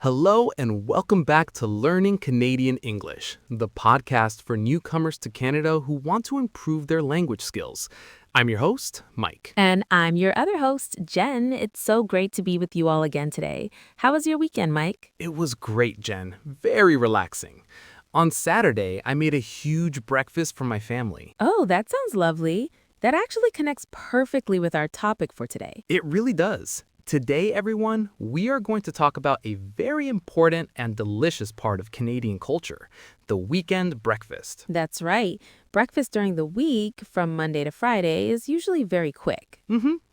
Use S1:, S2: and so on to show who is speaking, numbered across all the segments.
S1: Hello and welcome back to Learning Canadian English, the podcast for newcomers to Canada who want to improve their language skills. I'm your host, Mike.
S2: And I'm your other host, Jen. It's so great to be with you all again today. How was your weekend, Mike?
S1: It was great, Jen. Very relaxing. On Saturday, I made a huge breakfast for my family.
S2: Oh, that sounds lovely. That actually connects perfectly with our topic for today.
S1: It really does. Today, everyone, we are going to talk about a very important and delicious part of Canadian culture, the weekend breakfast.
S2: That's right. Breakfast during the week, from Monday to Friday, is usually very quick.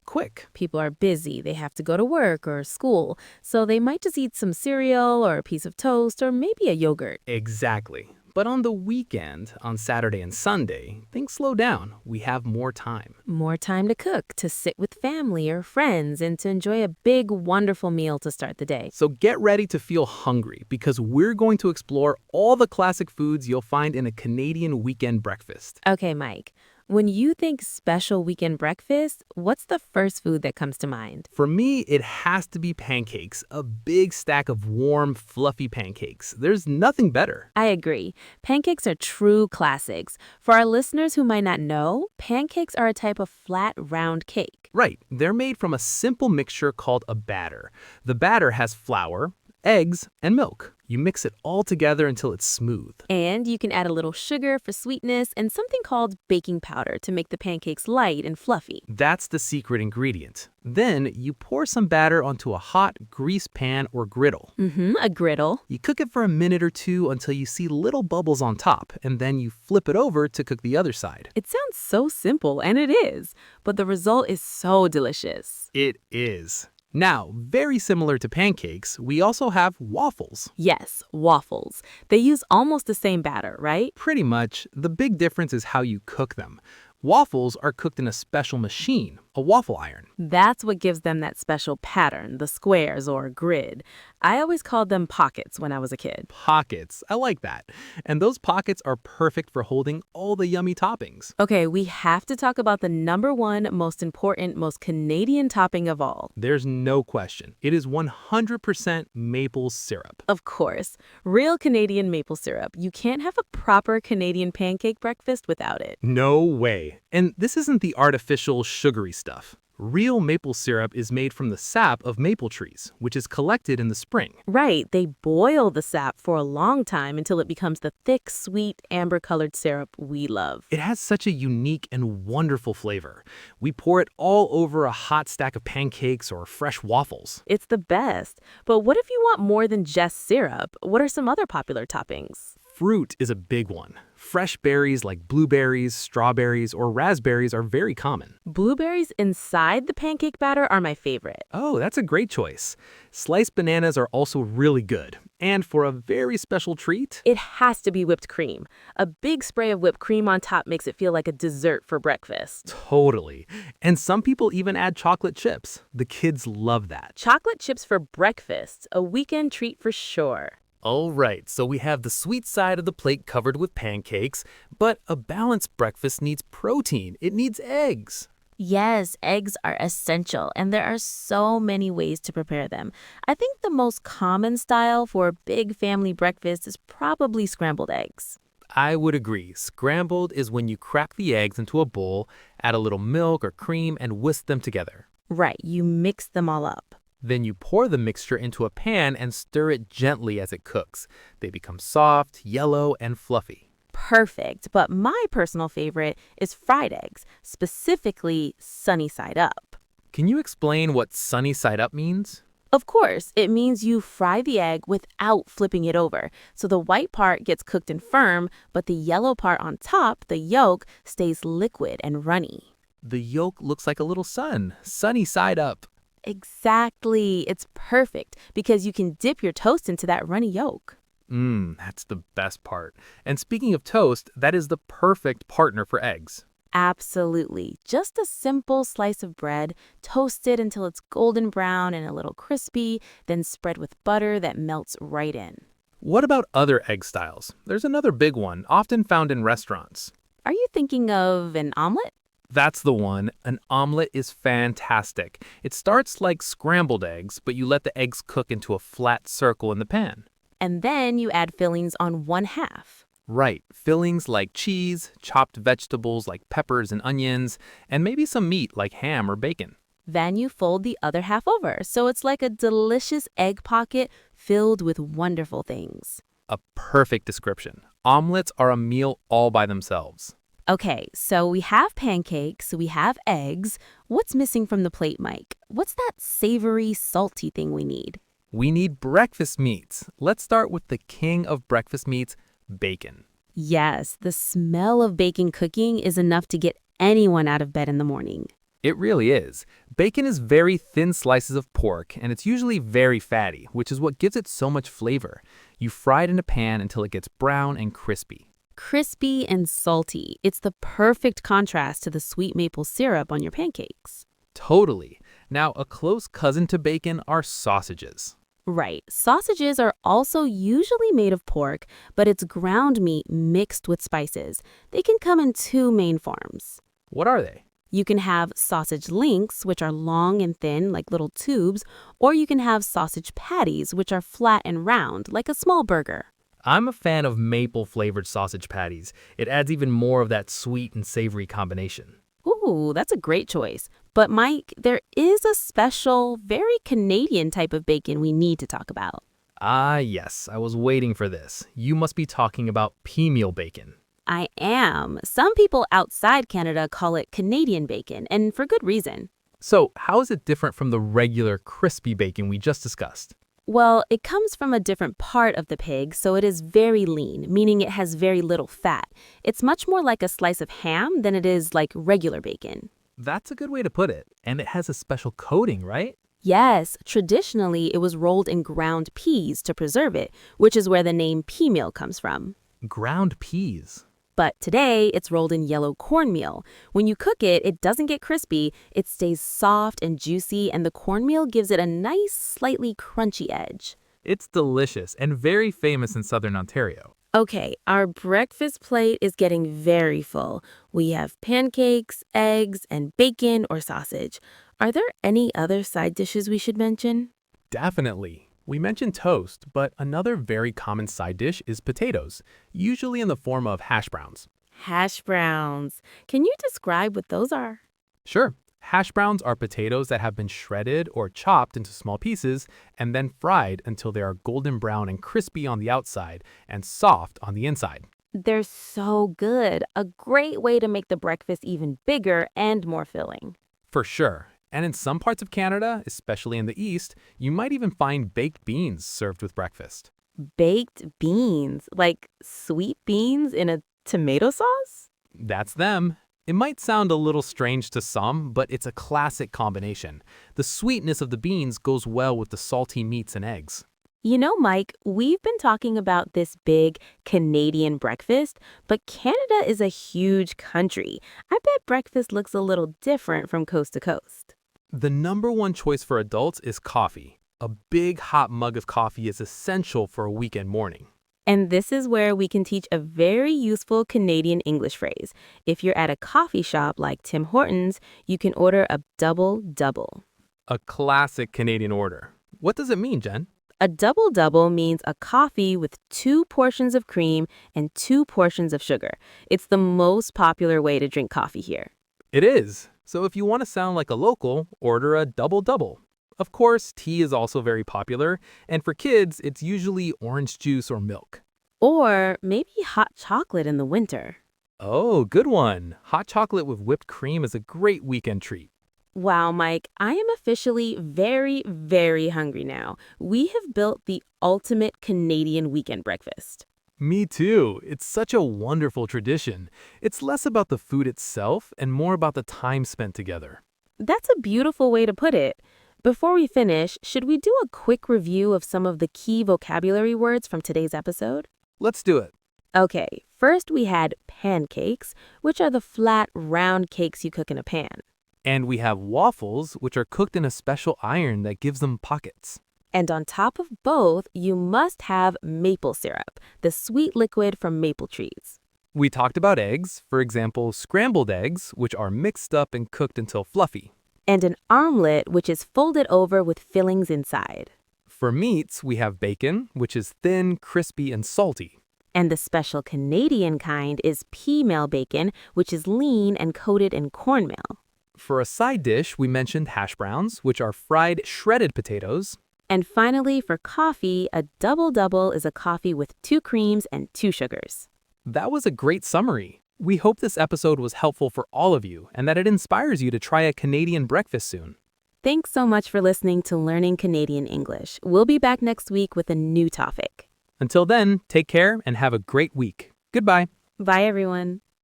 S1: Quick.
S2: People are busy, they have to go to work or school, so they might just eat some cereal or a piece of toast or maybe a yogurt.
S1: Exactly. But on the weekend, on Saturday and Sunday, things slow down. We have more time.
S2: More time to cook, to sit with family or friends, and to enjoy a big, wonderful meal to start the day.
S1: So get ready to feel hungry because we're going to explore all the classic foods you'll find in a Canadian weekend breakfast.
S2: Okay, Mike, when you think special weekend breakfast, what's the first food that comes to mind?
S1: For me, it has to be pancakes, a big stack of warm, fluffy pancakes. There's nothing better.
S2: I agree. Pancakes are true classics. For our listeners who might not know, pancakes are a type of flat, round cake.
S1: Right, they're made from a simple mixture called a batter. The batter has flour, eggs, and milk. You mix it all together until it's smooth.
S2: And you can add a little sugar for sweetness and something called baking powder to make the pancakes light and fluffy.
S1: That's the secret ingredient. Then you pour some batter onto a hot greased pan or griddle.
S2: A griddle.
S1: You cook it for a minute or two until you see little bubbles on top, and then you flip it over to cook the other side.
S2: It sounds so simple, and it is, but the result is so delicious.
S1: It is. Now, very similar to pancakes, we also have waffles.
S2: Yes, waffles. They use almost the same batter, right?
S1: Pretty much, the big difference is how you cook them. Waffles are cooked in a special machine, a waffle iron.
S2: That's what gives them that special pattern, the squares or grid. I always called them pockets when I was a kid.
S1: Pockets, I like that. And those pockets are perfect for holding all the yummy toppings.
S2: Okay, we have to talk about the number one most important, most Canadian topping of all.
S1: There's no question. It is 100% maple syrup.
S2: Of course, real Canadian maple syrup. You can't have a proper Canadian pancake breakfast without it.
S1: No way. And this isn't the artificial sugary stuff. Real maple syrup is made from the sap of maple trees, which is collected in the spring.
S2: Right, they boil the sap for a long time until it becomes the thick, sweet, amber-colored syrup we love.
S1: It has such a unique and wonderful flavor. We pour it all over a hot stack of pancakes or fresh waffles.
S2: It's the best. But what if you want more than just syrup? What are some other popular toppings?
S1: Fruit is a big one. Fresh berries like blueberries, strawberries, or raspberries are very common.
S2: Blueberries inside the pancake batter are my favorite.
S1: Oh, that's a great choice. Sliced bananas are also really good. And for a very special treat,
S2: It has to be whipped cream. A big spray of whipped cream on top makes it feel like a dessert for breakfast.
S1: totally. And some people even add chocolate chips. The kids love that.
S2: Chocolate chips for breakfast, a weekend treat for sure.
S1: All right, so we have the sweet side of the plate covered with pancakes, but a balanced breakfast needs protein. It needs eggs.
S2: Yes, eggs are essential, and there are so many ways to prepare them. I think the most common style for a big family breakfast is probably scrambled eggs.
S1: I would agree. Scrambled is when you crack the eggs into a bowl, add a little milk or cream, and whisk them together.
S2: Right, you mix them all up.
S1: Then you pour the mixture into a pan and stir it gently as it cooks. They become soft, yellow, and fluffy.
S2: Perfect, but my personal favorite is fried eggs, specifically sunny side up.
S1: Can you explain what sunny side up means?
S2: Of course, it means you fry the egg without flipping it over, so the white part gets cooked and firm, but the yellow part on top, the yolk, stays liquid and runny.
S1: The yolk looks like a little sun, sunny side up.
S2: Exactly. It's perfect because you can dip your toast into that runny yolk.
S1: That's the best part. And speaking of toast, that is the perfect partner for eggs.
S2: Absolutely. Just a simple slice of bread, toasted until it's golden brown and a little crispy, then spread with butter that melts right in.
S1: What about other egg styles? There's another big one, often found in restaurants.
S2: Are you thinking of an omelet?
S1: That's the one. An omelette is fantastic. It starts like scrambled eggs, but you let the eggs cook into a flat circle in the pan.
S2: And then you add fillings on one half.
S1: Right, fillings like cheese, chopped vegetables like peppers and onions, and maybe some meat like ham or bacon.
S2: Then you fold the other half over, so it's like a delicious egg pocket filled with wonderful things.
S1: A perfect description. Omelets are a meal all by themselves.
S2: Okay, so we have pancakes, we have eggs. What's missing from the plate, Mike? What's that savory, salty thing we need?
S1: We need breakfast meats. Let's start with the king of breakfast meats, bacon.
S2: Yes, the smell of bacon cooking is enough to get anyone out of bed in the morning.
S1: It really is. Bacon is very thin slices of pork, and it's usually very fatty, which is what gives it so much flavor. You fry it in a pan until it gets brown and crispy.
S2: Crispy and salty. It's the perfect contrast to the sweet maple syrup on your pancakes.
S1: Totally. Now, a close cousin to bacon are sausages.
S2: Right. Sausages are also usually made of pork, but it's ground meat mixed with spices. They can come in two main forms.
S1: What are they?
S2: You can have sausage links, which are long and thin, like little tubes, or you can have sausage patties, which are flat and round, like a small burger.
S1: I'm a fan of maple-flavored sausage patties. It adds even more of that sweet and savory combination.
S2: Ooh, that's a great choice. But Mike, there is a special, very Canadian type of bacon we need to talk about.
S1: Ah, yes, I was waiting for this. You must be talking about peameal bacon.
S2: I am. Some people outside Canada call it Canadian bacon, and for good reason.
S1: So, how is it different from the regular crispy bacon we just discussed?
S2: Well, it comes from a different part of the pig, so it is very lean, meaning it has very little fat. It's much more like a slice of ham than it is like regular bacon.
S1: That's a good way to put it. And it has a special coating, right?
S2: Yes, traditionally it was rolled in ground peas to preserve it, which is where the name peameal comes from.
S1: Ground peas.
S2: But today, it's rolled in yellow cornmeal. When you cook it, it doesn't get crispy. It stays soft and juicy, and the cornmeal gives it a nice, slightly crunchy edge.
S1: It's delicious and very famous in southern Ontario.
S2: Okay, our breakfast plate is getting very full. We have pancakes, eggs, and bacon or sausage. Are there any other side dishes we should mention?
S1: Definitely. We mentioned toast, but another very common side dish is potatoes, usually in the form of hash browns.
S2: Hash browns. Can you describe what those are?
S1: Sure, hash browns are potatoes that have been shredded or chopped into small pieces and then fried until they are golden brown and crispy on the outside and soft on the inside.
S2: They're so good. A great way to make the breakfast even bigger and more filling.
S1: For sure. And in some parts of Canada, especially in the East, you might even find baked beans served with breakfast.
S2: Baked beans, like sweet beans in a tomato sauce?
S1: That's them. It might sound a little strange to some, but it's a classic combination. The sweetness of the beans goes well with the salty meats and eggs.
S2: You know, Mike, we've been talking about this big Canadian breakfast, but Canada is a huge country. I bet breakfast looks a little different from coast to coast.
S1: The number one choice for adults is coffee. A big hot mug of coffee is essential for a weekend morning.
S2: And this is where we can teach a very useful Canadian English phrase. If you're at a coffee shop like Tim Hortons, you can order a double-double.
S1: A classic Canadian order. What does it mean, Jen?
S2: A double-double means a coffee with 2 portions of cream and 2 portions of sugar. It's the most popular way to drink coffee here.
S1: It is. So if you want to sound like a local, order a double-double. Of course, tea is also very popular, and for kids, it's usually orange juice or milk.
S2: Or maybe hot chocolate in the winter.
S1: Oh, good one. Hot chocolate with whipped cream is a great weekend treat.
S2: Wow, Mike, I am officially very, very hungry now. We have built the ultimate Canadian weekend breakfast.
S1: Me too. It's such a wonderful tradition. It's less about the food itself and more about the time spent together.
S2: That's a beautiful way to put it. Before we finish, should we do a quick review of some of the key vocabulary words from today's episode?
S1: Let's do it.
S2: Okay, first we had pancakes, which are the flat, round cakes you cook in a pan.
S1: And we have waffles, which are cooked in a special iron that gives them pockets.
S2: And on top of both, you must have maple syrup, the sweet liquid from maple trees.
S1: We talked about eggs, for example, scrambled eggs, which are mixed up and cooked until fluffy.
S2: And an omelette, which is folded over with fillings inside.
S1: For meats, we have bacon, which is thin, crispy, and salty.
S2: And the special Canadian kind is peameal bacon, which is lean and coated in cornmeal.
S1: For a side dish, we mentioned hash browns, which are fried shredded potatoes.
S2: And finally, for coffee, a double-double is a coffee with 2 creams and 2 sugars.
S1: That was a great summary. We hope this episode was helpful for all of you and that it inspires you to try a Canadian breakfast soon.
S2: Thanks so much for listening to Learning Canadian English. We'll be back next week with a new topic.
S1: Until then, take care and have a great week. Goodbye.
S2: Bye, everyone.